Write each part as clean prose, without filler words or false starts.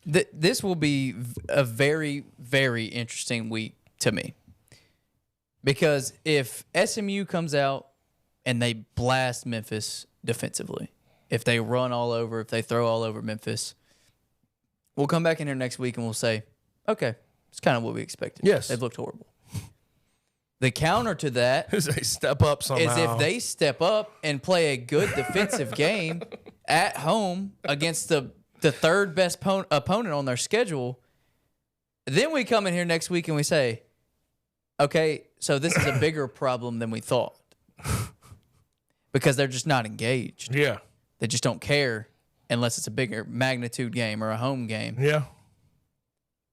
This will be a very, very interesting week to me. Because if SMU comes out and they blast Memphis defensively, if they run all over, if they throw all over Memphis, we'll come back in here next week and we'll say, okay, it's kind of what we expected. Yes. They've looked horrible. The counter to that is they step up somehow. Is if they step up and play a good defensive game at home against the third best opponent on their schedule, then we come in here next week and we say, okay, so this is a bigger problem than we thought. Because they're just not engaged. Yeah. They just don't care unless it's a bigger magnitude game or a home game. Yeah.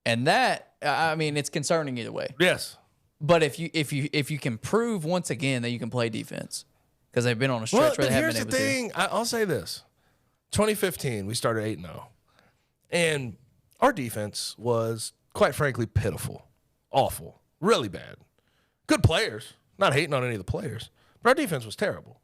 And that, I mean, it's concerning either way. Yes. But if you can prove once again that you can play defense, because they've been on a stretch where they haven't been able to. Here's the thing. I'll say this. 2015, we started 8-0. And our defense was, quite frankly, pitiful. Awful. Really bad. Good players. Not hating on any of the players. But our defense was terrible.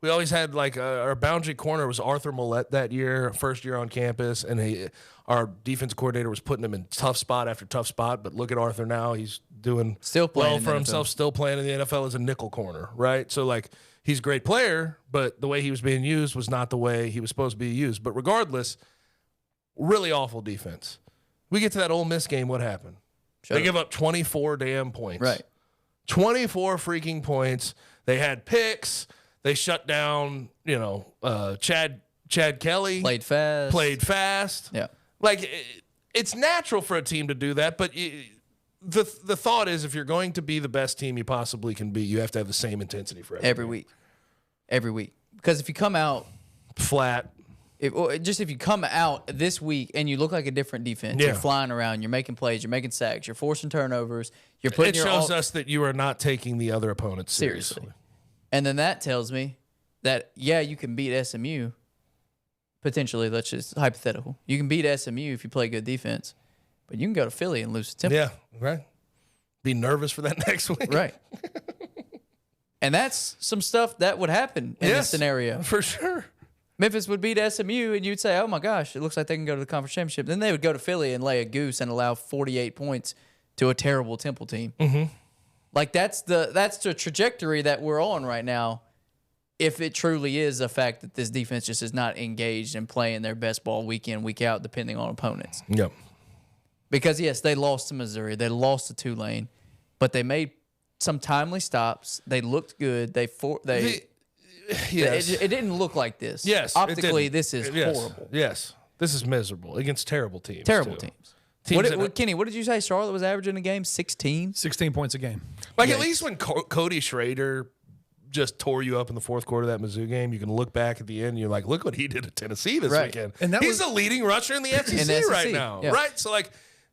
We always had, like, our boundary corner was Arthur Millette that year, first year on campus, and our defense coordinator was putting him in tough spot after tough spot. But look at Arthur now. He's doing still playing well for himself, still playing in the NFL as a nickel corner, right? So, like, he's a great player, but the way he was being used was not the way he was supposed to be used. But regardless, really awful defense. We get to that Ole Miss game, what happened? They give up 24 damn points. Right. 24 freaking points. They had picks. They shut down, Chad Kelly. Played fast. Yeah. Like, it's natural for a team to do that, but the thought is if you're going to be the best team you possibly can be, you have to have the same intensity for every week. Every week. Because if you come out flat, if you come out this week and you look like a different defense, you're flying around, you're making plays, you're making sacks, you're forcing turnovers, you're putting it shows us that you are not taking the other opponent seriously. And then that tells me that, you can beat SMU, potentially, let's just hypothetical. You can beat SMU if you play good defense, but you can go to Philly and lose to Temple. Yeah, right. Be nervous for that next week. Right. And that's some stuff that would happen in this scenario. For sure. Memphis would beat SMU, and you'd say, oh, my gosh, it looks like they can go to the conference championship. Then they would go to Philly and lay a goose and allow 48 points to a terrible Temple team. Mm-hmm. Like, that's the trajectory that we're on right now, if it truly is a fact that this defense just is not engaged in playing their best ball week in, week out, depending on opponents. Yep. Because, yes, they lost to Missouri. They lost to Tulane. But they made some timely stops. They looked good. It didn't look like this. Yes. Optically, this is horrible. Yes. This is miserable against terrible teams. Terrible teams. Kenny, what did you say Charlotte was averaging a game? 16? 16 points a game. Like, at least when Cody Schrader just tore you up in the fourth quarter of that Mizzou game, you can look back at the end and you're like, look what he did at Tennessee this weekend. And he's the leading rusher in the SEC right now. Yeah. Right? So, like,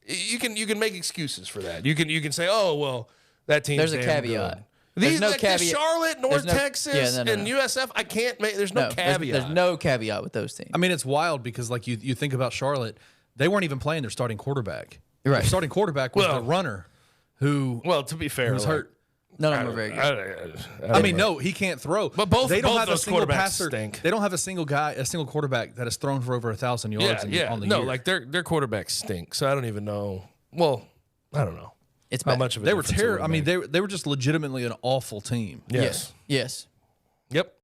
you can make excuses for that. You can say, oh, well, that team's There's a caveat. Good. There's no caveat. Charlotte, North Texas, and USF, I can't make. There's no caveat. There's no caveat with those teams. I mean, it's wild because, like, you think about Charlotte, they weren't even playing their starting quarterback. Right. Their starting quarterback was the runner who. Well, to be fair, was hurt. None of them are very good. I mean, no, he can't throw. But both have those a single quarterbacks passer. stink. They don't have a single quarterback that has thrown for over 1,000 yards on the year. No, like their quarterbacks stink. So I don't even know. Well, I don't know. It's how much of it they were terrible. I mean, they were just legitimately an awful team. Yes. Yes. Yep.